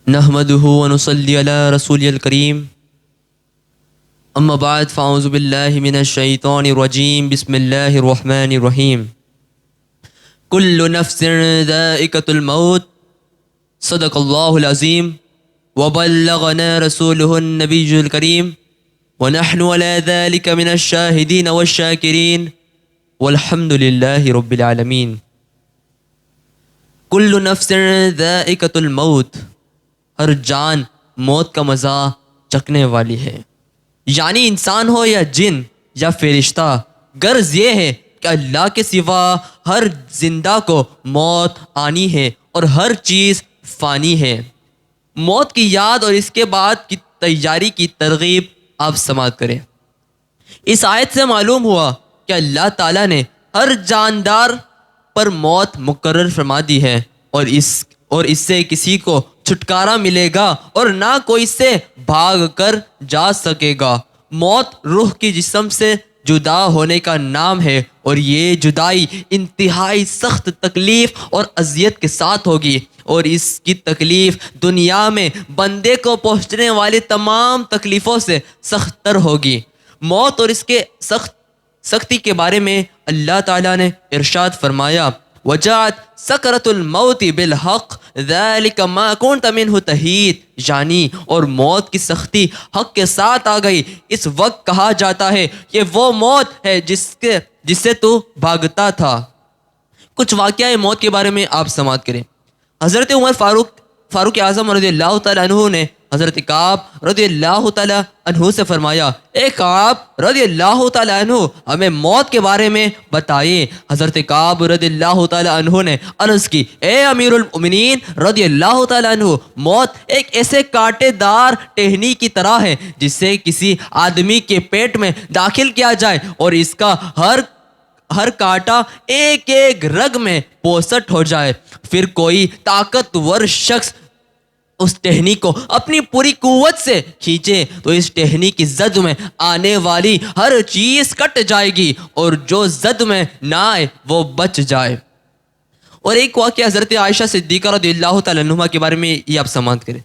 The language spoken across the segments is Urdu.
نحمده ونصلي على رسوله الكريم اما بعد فاعوذ بالله من الشيطان الرجيم بسم الله الرحمن الرحيم كل نفس ذائقة الموت صدق الله العظيم وبلغنا رسوله النبي الكريم ونحن على ذلك من الشاهدين والشاكرين والحمد لله رب العالمين. كل نفس ذائقة الموت، ہر جان موت کا مزہ چکھنے والی ہے. یعنی انسان ہو یا جن یا فرشتہ، غرض یہ ہے کہ اللہ کے سوا ہر زندہ کو موت آنی ہے اور ہر چیز فانی ہے. موت کی یاد اور اس کے بعد کی تیاری کی ترغیب آپ سماعت کریں. اس آیت سے معلوم ہوا کہ اللہ تعالیٰ نے ہر جاندار پر موت مقرر فرما دی ہے اور اس سے کسی کو چھٹکارا ملے گا اور نہ کوئی اس سے بھاگ کر جا سکے گا. موت روح کی جسم سے جدا ہونے کا نام ہے اور یہ جدائی انتہائی سخت تکلیف اور اذیت کے ساتھ ہوگی، اور اس کی تکلیف دنیا میں بندے کو پہنچنے والی تمام تکلیفوں سے سخت تر ہوگی. موت اور اس کے سختی کے بارے میں اللہ تعالیٰ نے ارشاد فرمایا وجاءت سکرۃ الموت بالحق ذلک ما کنت منہ تحید، یعنی اور موت کی سختی حق کے ساتھ آ گئی. اس وقت کہا جاتا ہے یہ وہ موت ہے جس سے تو بھاگتا تھا. کچھ واقعہ موت کے بارے میں آپ سماعت کریں. حضرت عمر فاروق اعظم رضی اللہ تعالیٰ عنہ نے حضرت کعب رضی اللہ تعالیٰ عنہ سے فرمایا اے کعب رضی اللہ تعالیٰ عنہ ہمیں موت کے بارے میں بتائیے. حضرت کعب رضی اللہ تعالیٰ عنہ نے عرض کی اے امیر المؤمنین رضی اللہ تعالیٰ عنہ، موت ایک ایسے کانٹے دار ٹہنی کی طرح ہے جس سے کسی آدمی کے پیٹ میں داخل کیا جائے اور اس کا ہر کانٹا ایک ایک رگ میں پوسٹ ہو جائے. پھر کوئی طاقتور شخص اس ٹہنی کو اپنی پوری قوت سے کھینچے تو اس ٹہنی کی زد میں آنے والی ہر چیز کٹ جائے گی اور جو زد میں نہ آئے وہ بچ جائے. اور ایک واقعہ حضرت عائشہ صدیقہ رضی اللہ تعالیٰ عنہما کے بارے میں یہ آپ سماعت کریں.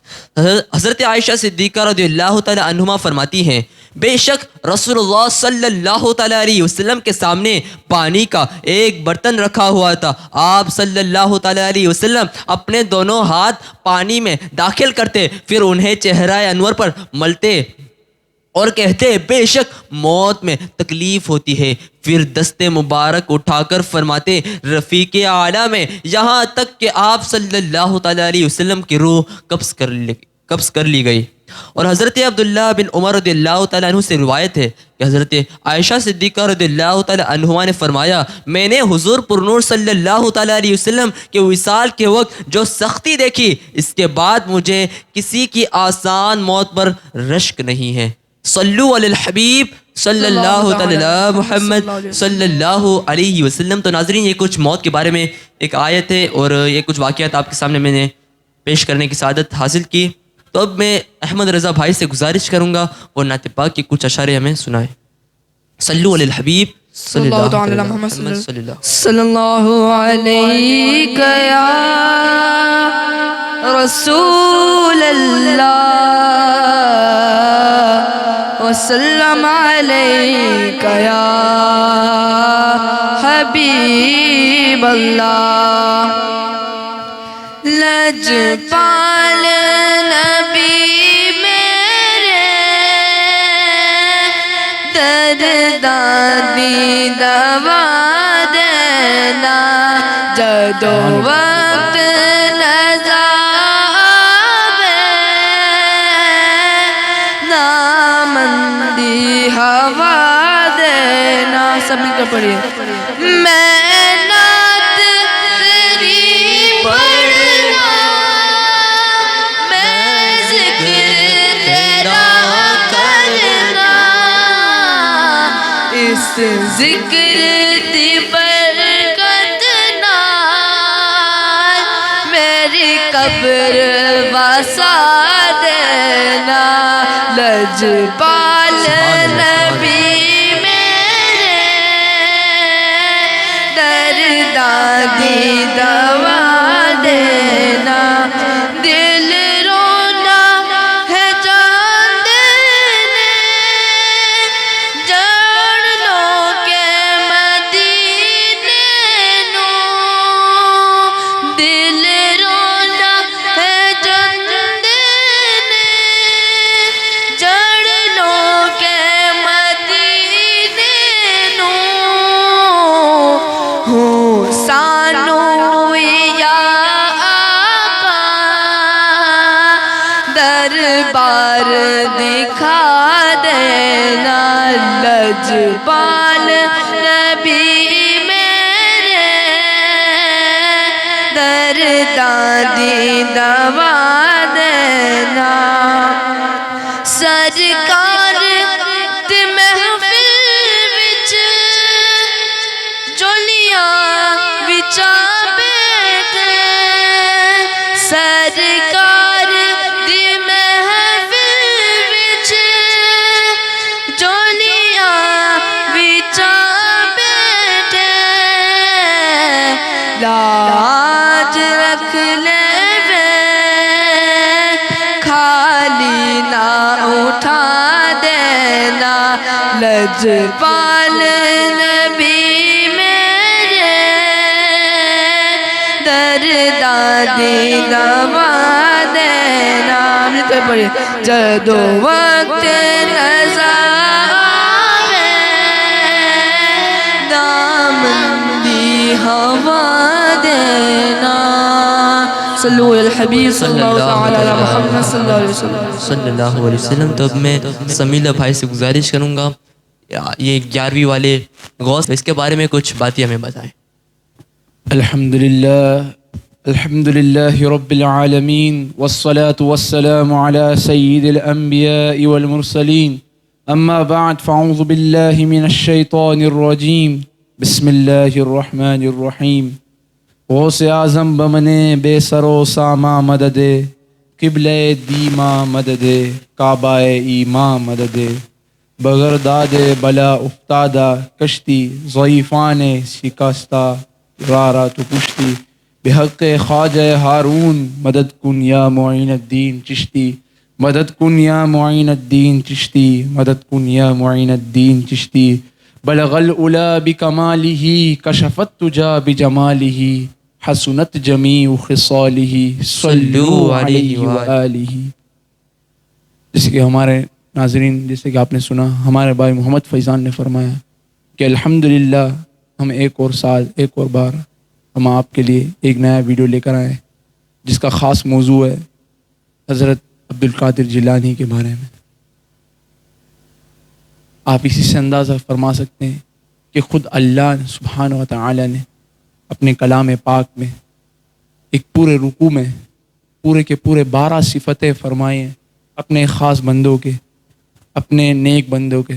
حضرت عائشہ صدیقہ رضی اللہ تعالیٰ عنہما فرماتی ہیں بے شک رسول اللہ صلی اللہ تعالیٰ علیہ وسلم کے سامنے پانی کا ایک برتن رکھا ہوا تھا. آپ صلی اللہ تعالیٰ علیہ وسلم اپنے دونوں ہاتھ پانی میں داخل کرتے، پھر انہیں چہرہ انور پر ملتے اور کہتے بے شک موت میں تکلیف ہوتی ہے. پھر دست مبارک اٹھا کر فرماتے رفیق اعلیٰ میں، یہاں تک کہ آپ صلی اللہ تعالیٰ علیہ وسلم کی روح قبض کر لی گئی. اور حضرت عبداللہ بن عمر رضی اللہ تعالیٰ عنہ سے روایت ہے کہ حضرت عائشہ صدیقہ رضی اللہ تعالیٰ عنہما نے فرمایا میں نے حضور پرنور صلی اللہ تعالیٰ علیہ وسلم کے وصال کے وقت جو سختی دیکھی، اس کے بعد مجھے کسی کی آسان موت پر رشک نہیں ہے. صلو علی الحبیب صلی اللہ تعالی محمد صلی اللہ علیہ وسلم. تو ناظرین یہ کچھ موت کے بارے میں ایک آیت ہے اور یہ کچھ واقعات آپ کے سامنے میں نے پیش کرنے کی سعادت حاصل کی. تو اب میں احمد رضا بھائی سے گزارش کروں گا وہ نعت پاک کی کچھ اشعار ہمیں سنائے. صلو علی الحبیب صلی اللہ علیہ محمد صلی اللہ علیہ یا رسول اللہ وسلم علیک یا حبیب اللہ. لجپال نبی میرے دردی دوا دینا، جدو وقت نزا آوے نامندی ہوا دینا. سب مل کر پڑھیے میں نعت تیری پڑھنا، میں ذکر تیرا کرنا، اس ذکر دی برکت نال میری قبر واسا دینا. لجپال نبی میرے درداں دی دوا دینا. دل رو دربار دکھا دینا لجپال نبی میرے درداں دی دوا دینا سرکار دی محفل وچ جولیاں وچا بیٹھے سرکار دی محفل وچ جولیاں وچا بیٹھے لاج رکھ لے وے خالی نہ اٹھا دینا لجپال نبی میرے درداں دی دوا دینا پڑھے جدو وقت نظر آوے دامن دی ہوا دینا صلو علی الحبیب صلی اللہ تعالی علی محمد صلی اللہ علیہ وسلم صلی اللہ علیہ وسلم. تو اب میں سمیلہ بھائی سے گزارش کروں گا یہ 11ویں والے غوث اس کے بارے میں کچھ باتیں ہمیں بتائیں. الحمد لله رب العالمين والصلاة والسلام على سيد الأنبياء والمرسلين أما بعد فأعوذ بالله من الشيطان الرجيم بسم الله الرحمن الرحيم غوث اعظم بمنے بے سرو ساما مدد قبلِ دیما مدد کعبہ ایما مدد بغرداد بلا افتادہ کشتی ضعیفان شکستہ رارا تو کشتی بحق خواجہ ہارون مدد کن یا معین الدین چشتی مدد کن یا معین الدین چشتی مدد کن یا معین الدین چشتی بلغ العلا بکمالہ کشفت تجا بجمالہ حسنت جمیع خصالہ صلو علیہ وآلہ. جیسے کہ ہمارے ناظرین جیسے کہ آپ نے سنا ہمارے بھائی محمد فیضان نے فرمایا کہ الحمدللہ ہم ایک اور سال ایک اور بار ہم آپ کے لیے ایک نیا ویڈیو لے کر آئے جس کا خاص موضوع ہے حضرت عبدالقادر جیلانی کے بارے میں. آپ اسی سے اندازہ فرما سکتے ہیں کہ خود اللہ سبحانہ و تعالی نے اپنے کلام پاک میں ایک پورے رکوع میں پورے کے پورے 12 صفتیں فرمائے ہیں اپنے خاص بندوں کے اپنے نیک بندوں کے.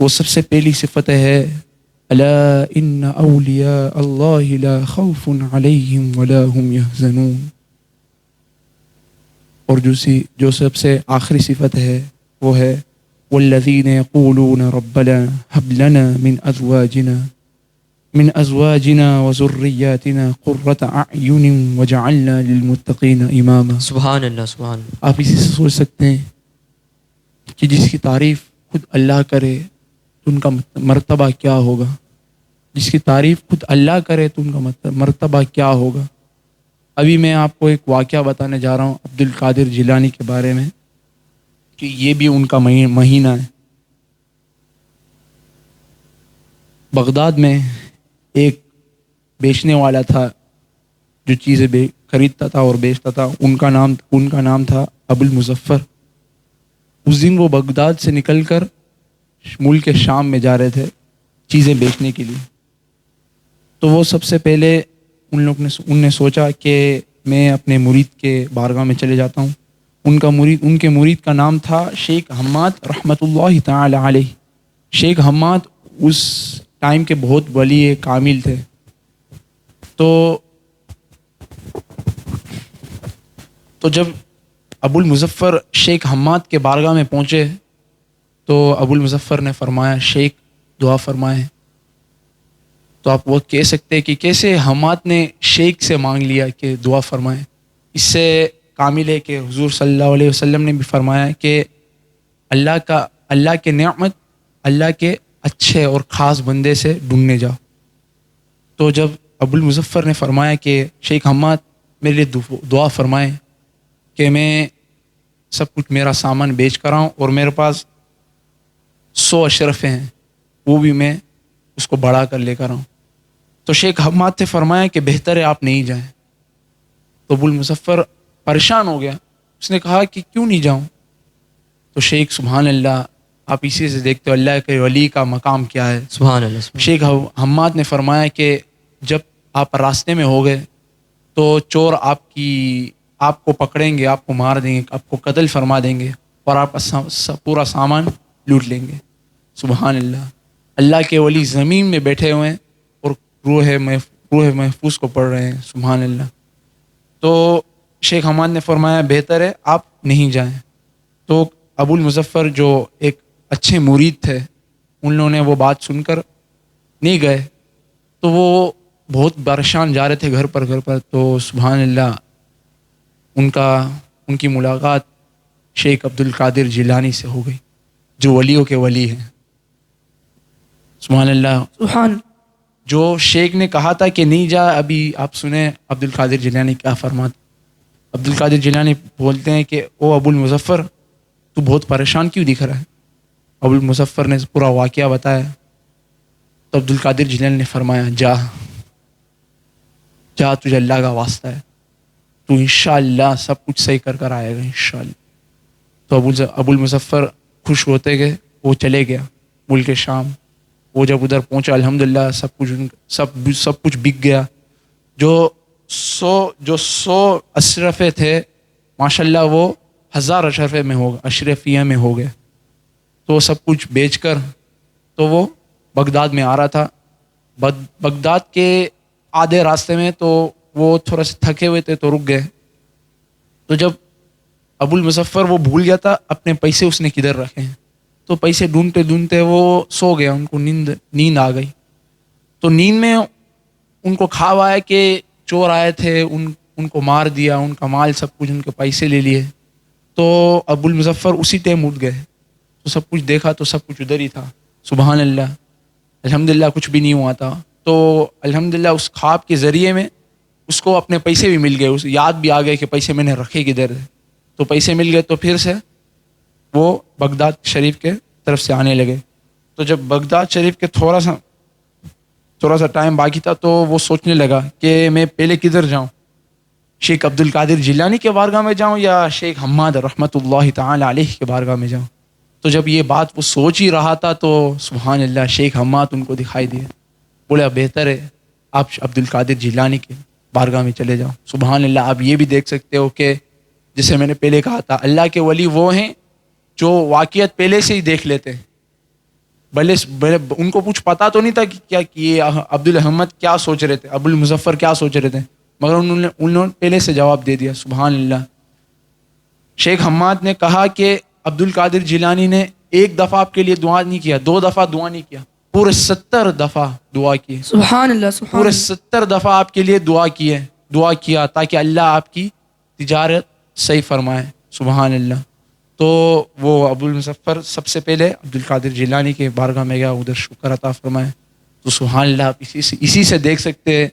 وہ سب سے پہلی صفت ہے الا ان اولیاء اللہ لا خوف علیہم ولا هم يحزنون. اور جو سب سے آخری صفت ہے وہ ہے والذین یقولون ربنا هب لنا من ازواجنا وذریاتنا قرۃ اعین وجعلنا للمتقین اماما. سبحان اللہ سبحان اللہ. آپ اسی سے سوچ سکتے ہیں کہ جس کی تعریف خود اللہ کرے تو ان کا مرتبہ کیا ہوگا. جس کی تعریف خود اللہ کرے تو ان کا مرتبہ کیا ہوگا. ابھی میں آپ کو ایک واقعہ بتانے جا رہا ہوں عبدالقادر جیلانی کے بارے میں کہ یہ بھی ان کا مہینہ ہے. بغداد میں ایک بیچنے والا تھا جو چیزیں خریدتا تھا اور بیچتا تھا. ان کا نام تھا ابو المظفر. اس دن وہ بغداد سے نکل کر ملک شام میں جا رہے تھے چیزیں بیچنے کے لیے. تو وہ سب سے پہلے ان نے سوچا کہ میں اپنے مرید کے بارگاہ میں چلے جاتا ہوں. ان کے مرید کا نام تھا شیخ حماد رحمۃ اللہ تعالی علیہ. شیخ حماد اس ٹائم کے بہت ولی کامل تھے. تو جب ابو المظفر شیخ حماد کے بارگاہ میں پہنچے تو ابو المظفر نے فرمایا شیخ دعا فرمائے. تو آپ وہ کہہ سکتے ہیں کہ کیسے حماد نے شیخ سے مانگ لیا کہ دعا فرمائے. اس سے کامل ہے کہ حضور صلی اللہ علیہ وسلم نے بھی فرمایا کہ اللہ کے نعمت اللہ کے اچھے اور خاص بندے سے ڈھونڈنے جاؤ. تو جب ابو المظفر نے فرمایا کہ شیخ حماد میرے لیے دعا فرمائے کہ میں سب کچھ میرا سامان بیچ کر آؤں اور میرے پاس 100 اشرفیں ہیں وہ بھی میں اس کو بڑھا کر لے کر آؤں. تو شیخ حماد نے فرمایا کہ بہتر ہے آپ نہیں جائیں. تو ابو المظفر پریشان ہو گیا اس نے کہا کہ کیوں نہیں جاؤں؟ تو شیخ سبحان اللہ، آپ اسی سے دیکھتے ہو اللہ کے ولی کا مقام کیا ہے. سبحان اللہ سبحان شیخ حماد نے فرمایا کہ جب آپ راستے میں ہو گئے تو چور آپ کو پکڑیں گے، آپ کو مار دیں گے، آپ کو قتل فرما دیں گے اور آپ کا پورا سامان لوٹ لیں گے. سبحان اللہ. اللہ کے ولی زمین میں بیٹھے ہوئے ہیں اور روح محفوظ کو پڑھ رہے ہیں. سبحان اللہ. تو شیخ حماد نے فرمایا بہتر ہے آپ نہیں جائیں. تو ابو المظفر جو ایک اچھے مرید تھے، انہوں نے وہ بات سن کر نہیں گئے. تو وہ بہت پریشان جا رہے تھے گھر پر. تو سبحان اللہ ان کی ملاقات شیخ عبد القادر جیلانی سے ہو گئی، جو ولیوں کے ولی ہیں. سبحان اللہ. سبحان. جو شیخ نے کہا تھا کہ نہیں جا، ابھی آپ سنیں عبد القادر جیلانی کیا فرماتے. عبد القادر جیلانی بولتے ہیں کہ او ابو المظفر، تو بہت پریشان کیوں دکھ رہا ہے؟ ابو المظفر نے پورا واقعہ بتایا. تو عبد القادر جیلانی نے فرمایا جا تجھے اللہ کا واسطہ ہے، تو انشاءاللہ سب کچھ صحیح کر آئے گا انشاءاللہ. تو ابو المظفر خوش ہوتے گئے، وہ چلے گیا ملک شام. وہ جب ادھر پہنچا الحمدللہ سب کچھ بک گیا. جو 100 اشرفے تھے ماشاءاللہ وہ 1000 اشرفیہ میں ہو گئے. تو سب کچھ بیچ کر تو وہ بغداد میں آ رہا تھا. بغداد کے آدھے راستے میں تو وہ تھوڑا سے تھکے ہوئے تھے تو رک گئے. تو جب ابو المظفر وہ بھول گیا تھا اپنے پیسے اس نے کدھر رکھے ہیں. تو پیسے ڈھونڈتے وہ سو گیا، ان کو نیند آ گئی. تو نیند میں ان کو خواب آیا کہ چور آئے تھے، ان کو مار دیا، ان کا مال سب کچھ، ان کے پیسے لے لیے. تو ابو المظفر اسی ٹائم اٹھ گئے. تو سب کچھ دیکھا تو سب کچھ ادھر ہی تھا. سبحان اللہ. الحمدللہ کچھ بھی نہیں ہوا تھا. تو الحمدللہ اس خواب کے ذریعے میں اس کو اپنے پیسے بھی مل گئے، اس یاد بھی آ گئے کہ پیسے میں نے رکھے کدھر ہے. تو پیسے مل گئے تو پھر سے وہ بغداد شریف کے طرف سے آنے لگے. تو جب بغداد شریف کے تھوڑا سا ٹائم باقی تھا تو وہ سوچنے لگا کہ میں پہلے کدھر جاؤں، شیخ عبد القادر جیلانی کے بارگاہ میں جاؤں یا شیخ حماد رحمۃ اللہ تعالی علیہ کے بارگاہ میں جاؤں. تو جب یہ بات وہ سوچ ہی رہا تھا تو سبحان اللہ شیخ حماد ان کو دکھائی دیے. بولا بہتر ہے آپ عبد القادر جیلانی کے بارگاہ میں چلے جاؤ. سبحان اللہ. آپ یہ بھی دیکھ سکتے ہو کہ جسے میں نے پہلے کہا تھا اللہ کے ولی وہ ہیں جو واقعیت پہلے سے ہی دیکھ لیتے ہیں. بھلے ان کو کچھ پتا تو نہیں تھا کہ کیا یہ عبد الحمد کیا سوچ رہے تھے، ابو المظفر کیا سوچ رہے تھے، مگر انہوں نے پہلے سے جواب دے دیا. سبحان اللہ. شیخ حماد نے کہا کہ عبد القادر جیلانی نے ایک دفعہ آپ کے لیے دعا نہیں کیا، 2 دفعہ دعا نہیں کیا، پورے 70 دفعہ دعا کی. سبحان اللہ. سبحان. پورے 70 دفعہ آپ کے لیے دعا کیا تاکہ اللہ آپ کی تجارت صحیح فرمائے. سبحان اللہ. تو وہ ابو المظفر سب سے پہلے عبد القادر جیلانی کے بارگاہ میں گیا، ادھر شکر عطا فرمائے. تو سبحان اللہ. آپ اسی سے دیکھ سکتے ہیں.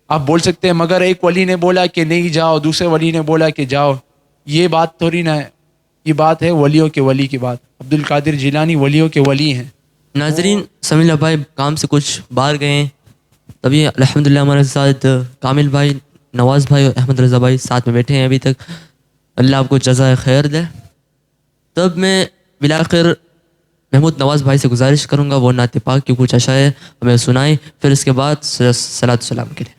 آپ بول سکتے ہیں مگر ایک ولی نے بولا کہ نہیں جاؤ، دوسرے ولی نے بولا کہ جاؤ. یہ بات تھوڑی نہ ہے، یہ بات ہے ولیوں کے ولی کی بات. عبد القادر جیلانی ولیوں کے ولی ہیں. ناظرین سمیع اللہ بھائی کام سے کچھ باہر گئے ہیں، تبھی الحمدللہ ہمارے ساتھ کامل بھائی، نواز بھائی اور احمد رضا بھائی ساتھ میں بیٹھے ہیں ابھی تک. اللہ آپ کو جزائے خیر دے. تب میں بالآخر محمود نواز بھائی سے گزارش کروں گا وہ نعت پاک کی کچھ اشعار ہمیں سنائیں، پھر اس کے بعد صلاۃ السلام کے لیے.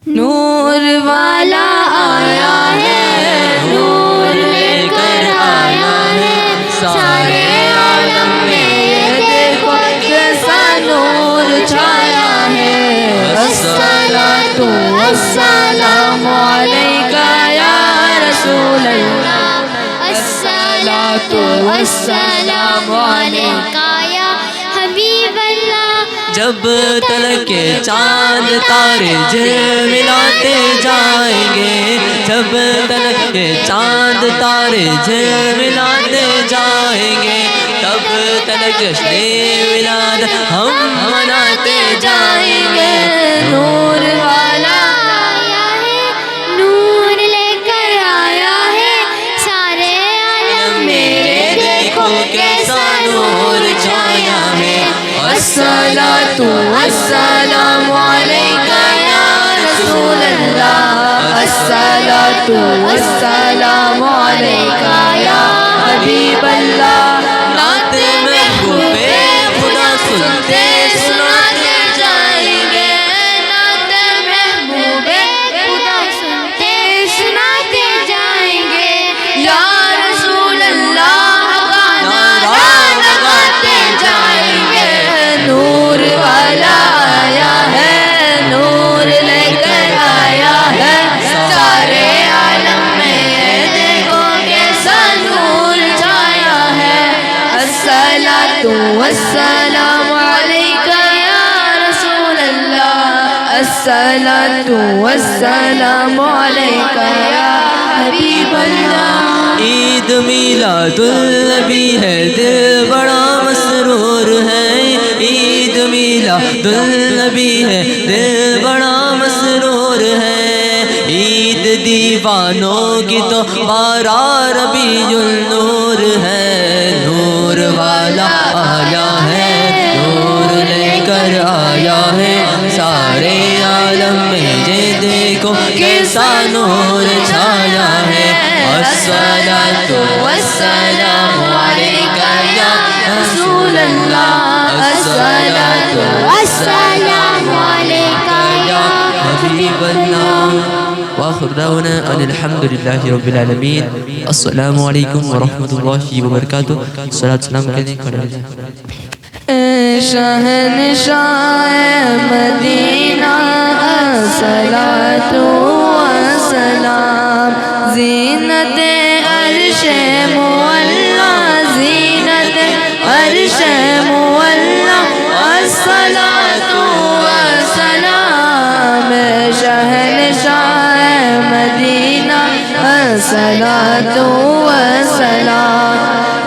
نور والا آیا ہے، نور لے کر آیا ہے، سارے عالم میں یہ دیکھو کیسا نور چھایا ہے. الصلاۃ والسلام علیکہ یا رسول اللہ، الصلاۃ والسلام علیکہ یا حبیب اللہ. جب تلک کے چاند تارے جھلملاتے جائیں گے، جب تلک کے چاند تارے جھلملاتے جائیں گے، تب تلک جشن ولادت ہم مناتے جائیں گے. نور والا آیا ہے، نور لے کر آیا ہے، سارے عالم میرے دیکھو کیسا نور چھایا ہے. الصلاۃ والسلام علیکہ یا رسول اللہ، الصلاۃ والسلام علیکہ یا حبیب اللہ. نعت محبوب خدا سنتے سناتے جائیں گے. نعت محبوب خدا سنتے سناتے جائیں گے. یا رسول اللہ کا نعرہ لگاتے جائیں گے. نور والا آیا ہے, نور لے کر آیا ہے. سارے عالم میں دیکھو کیسا نور چھایا ہے. الصلاۃ والسلام علیکہ یا رسول اللہ. الصلاۃ والسلام علیکہ یا حبیب اللہ. عید میلاد النبی ہے, دل بڑا مسرور ہے. عید میلاد النبی ہے, دل بڑا مسرور ہے. عید دیوانوں کی تو بارہ ربیع النور ہے. نور والا آیا ہے, نور لے کر آیا ہے. سارے عالم میں یہ دیکھو کیسا نور چھایا ہے. الصلاۃ والسلام علیکہ یا رسول اللہ. الصلاۃ والسلام علیکہ یا حبیب اللہ. وآخر دعوانا ان الحمد للہ رب العالمین. السلام علیکم ورحمۃ اللہ وبرکاتہ. صلاۃ السلام کہنے کھڑے ہو جائیں. شہنشاہ مدینہ الصلاۃ والسلام. زینت عرش مولا, زینت عرش مولا. الصلاۃ والسلام. شہنشاہ مدینہ الصلاۃ والسلام.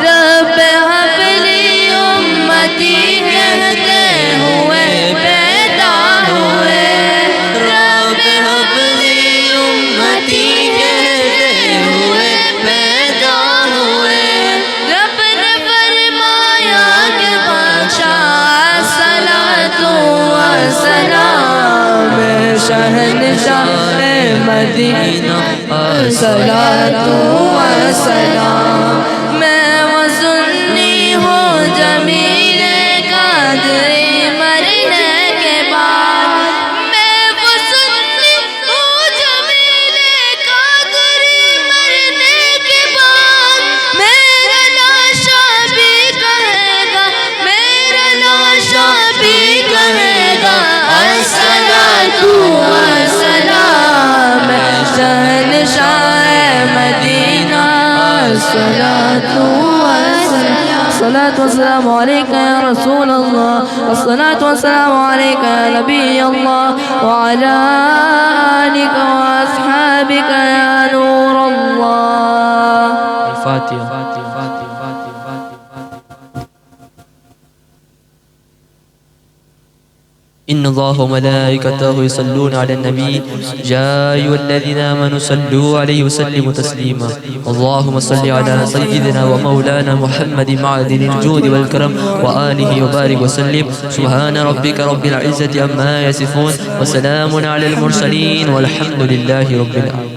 رب حب لی امتی کہتے ہوئے پیدا ہوئے. رب حب لی امتی کہتے ہوئے پیدا ہوئے. رب نے فرمایا کہ بادشاہ الصلاۃ والسلام. شہنشاہ مدینہ الصلاۃ والسلام. میں وہ سنی ہوں جمیل قادری مرنے کے بعد. میں وہ سنی ہوں جمیل قادری مرنے کے بعد. میرا لاشا بھی کہے گا, میرا لاشا بھی کہے گا الصلاۃ والسلام. شہنشاہ مدینہ الصلاۃ والسلام. الصلاۃ والسلام علیکہ یا رسول اللہ. الصلاۃ والسلام علیکہ یا نبی اللہ. وعلی آلک واصحابک یا نور اللہ. الفاتحہ. إن الله وملائكته يصلون على النبي يا أيها الذين آمنوا صلوا عليه وسلموا تسليما. اللهم صل على سيدنا ومولانا محمد معدن الجود والكرم وآله وبارك وسلم. سبحان ربك رب العزة عما يصفون وسلام على المرسلين والحمد لله رب العالمين.